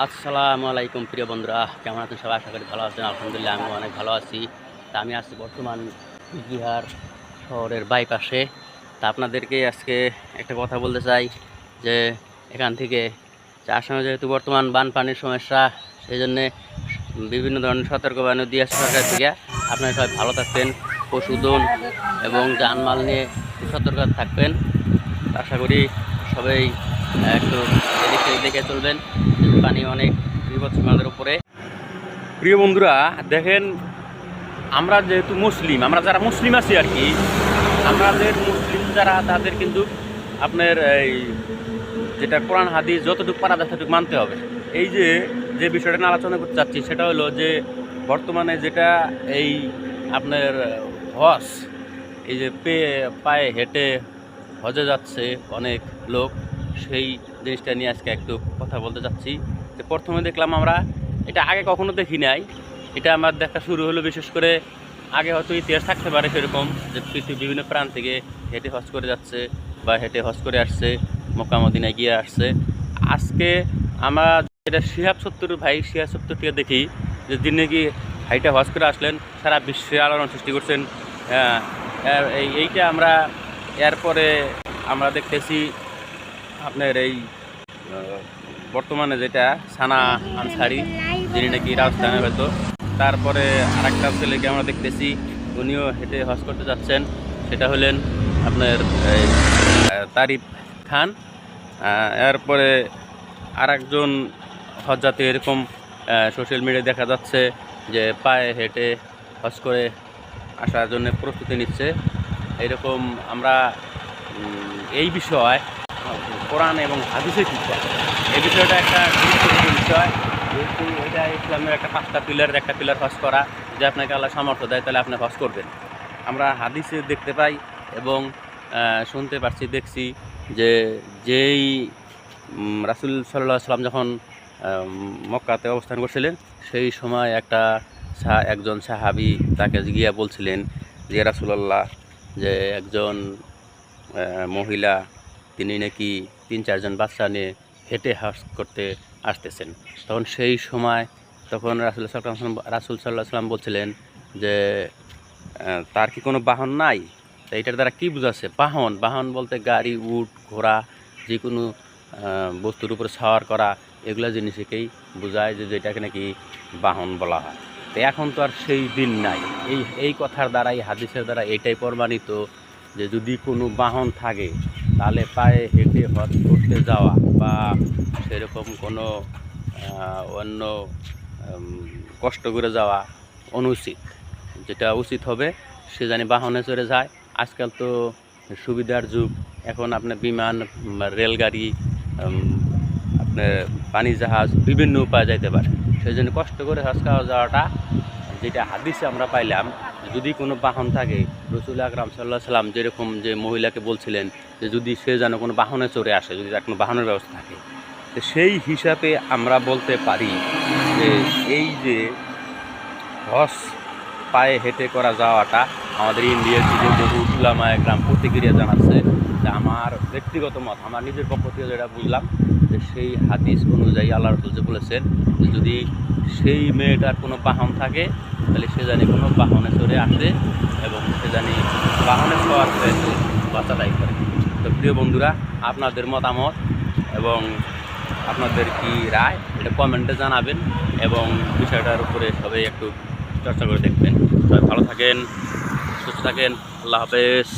আসসালামু আলাইকুম প্রিয় বন্ধুরা, কেমন আছেন সবাই? আশা করি ভালো আছেন। আলহামদুলিল্লাহ আমি অনেক ভালো আছি। তা আমি আছি বর্তমান বিহার শহরের বাইপাসে। তা আপনাদেরকে আজকে একটা কথা বলতে চাই যে এখান থেকে আসামে যেহেতু বর্তমান বানপানির সমস্যা, সেই জন্যে বিভিন্ন ধরনের সতর্কবাণী দিয়ে আসছে সরকার থেকে। আপনারা সবাই ভালো থাকবেন, পশুধন এবং জানমাল নিয়ে সতর্ক থাকবেন। আশা করি সবাই একটু এদিকে দেখে চলবেন। পানি অনেক বিপদ সীমাদের উপরে। প্রিয় বন্ধুরা, দেখেন, আমরা যেহেতু মুসলিম, আমরা যারা মুসলিম আছি আর কি, আমাদের মুসলিম যারা তাদের কিন্তু আপনার এই যেটা কোরআন হাদিস যতটুকু পারা যায় ততটুকু মানতে হবে। এই যে যে বিষয়টা নিয়ে আলোচনা করতে চাচ্ছি সেটা হলো যে বর্তমানে যেটা এই আপনার হজ, এই যে পায়ে হেঁটে হজে যাচ্ছে অনেক লোক, সেই জিনিসটা নিয়ে আজকে একটু কথা বলতে চাচ্ছি। যে প্রথমে দেখলাম আমরা, এটা আগে কখনো দেখি নাই, এটা আমার দেখা শুরু হলো বিশেষ করে আগে হয়তো ইতিহাস থাকতে পারে সেরকম, যে পৃথিবীর বিভিন্ন প্রান্ত থেকে হেঁটে হজ করে যাচ্ছে বা হেঁটে হজ করে আসছে, মক্কা মদিনায় গিয়ে আসছে। আজকে আমরা যেটা শিহাব সত্তর থেকে দেখি যে যিনি নাকি হাইটা হজ করে আসলেন, সারা বিশ্বে আলোড়ন সৃষ্টি করছেন। এইটা আমরা এরপরে আমরা দেখতেছি আপনার এই বর্তমানে যেটা সানা আনসারি, যিনি নাকি রাজস্থানের হয়তো, তারপরে আরেকটা ছেলেকে আমরা দেখতেছি উনিও হেঁটে হজ করতে যাচ্ছেন, সেটা হলেন আপনার তারিফ খান। এরপরে আরেকজন হজযাত্রী এরকম সোশ্যাল মিডিয়ায় দেখা যাচ্ছে যে পায়ে হেঁটে হজ করে আসার জন্য প্রস্তুতি নিচ্ছে। এরকম আমরা এই বিষয় কোরআন এবং হাদিসের শিক্ষা, এই বিষয়টা একটা গুরুত্বপূর্ণ বিষয়। যেহেতু এটা ইসলামের একটা 5টা পিলারের একটা পিলার হজ করা, যে আপনাকে আল্লাহ সামর্থ্য দেয় তাহলে আপনি হজ করবেন। আমরা হাদিসে দেখতে পাই এবং শুনতে পারছি, দেখছি যে যেই রাসূল সাল্লাল্লাহু আলাইহি সাল্লাম যখন মক্কাতে অবস্থান করছিলেন, সেই সময় একজন সাহাবী তাকে গিয়া বলছিলেন যে রাসূলুল্লাহ, যে একজন মহিলা তিনি নাকি 3-4 জন বাচ্চা নিয়ে হেঁটে হজ করতে আসতেছেন। তখন সেই সময় রাসূল সাল্লাল্লাহু আলাইহি সাল্লাম বলছিলেন যে তার কি কোনো বাহন নাই? তো এটার দ্বারা কী বোঝাচ্ছে? বাহন বলতে গাড়ি, উট, ঘোড়া, যে কোনো বস্তুর উপরে সাওয়ার করা, এগুলো জিনিসকেই বোঝায় যে যেটাকে নাকি বাহন বলা হয়। তো এখন তো আর সেই দিন নাই। এই কথার দ্বারাই, হাদিসের দ্বারা এটাই প্রমাণিত যে যদি কোনো বাহন থাকে তাহলে পায়ে হেঁটে হজ করতে যাওয়া বা সেরকম কোনো অন্য কষ্ট করে যাওয়া অনুচিত। যেটা উচিত হবে সে জানি বাহনে চড়ে যায়। আজকাল তো সুবিধার যুগ, এখন আপনার বিমান, রেলগাড়ি, আপনার পানি জাহাজ, বিভিন্ন উপায়ে যাইতে পারে। সেই জন্য কষ্ট করে হজ করা যাওয়াটা, যেটা হাদিসে আমরা পাইলাম, যদি কোনো বাহন থাকে, রাসূল আকরাম সাল্লাল্লাহু আলাইহি সাল্লাম যেরকম যে মহিলাকে বলছিলেন যে যদি সে যেন কোনো বাহনে চড়ে আসে, যদি তার কোনো বাহনের ব্যবস্থা থাকে, তো সেই হিসাবে আমরা বলতে পারি যে এই যে হজ পায়ে হেঁটে করা যাওয়াটা আমাদের ইন্ডিয়ার দিকে বহু উলামায়ে কেরাম প্রতিক্রিয়া জানাচ্ছে। যে আমার ব্যক্তিগত মত, আমার নিজের পক্ষ থেকে যেটা বুঝলাম, যে সেই হাদিস অনুযায়ী আল্লাহ রাসূল যে বলেছেন যে যদি সেই মেয়েটার কোনো বাহন থাকে তাহলে সে জানি কোনো বাহনে চড়ে আসে এবং সে জানি বাহনে সওয়ার হয়ে বাচ্চাটাই করে। তো প্রিয় বন্ধুরা, আপনাদের মতামত এবং আপনাদের কি রায় এটা কমেন্টে জানাবেন এবং বিষয়টার উপরে সবাই একটু চর্চা করে দেখবেন। সবাই ভালো থাকেন, সুস্থ থাকেন। আল্লাহ হাফেজ।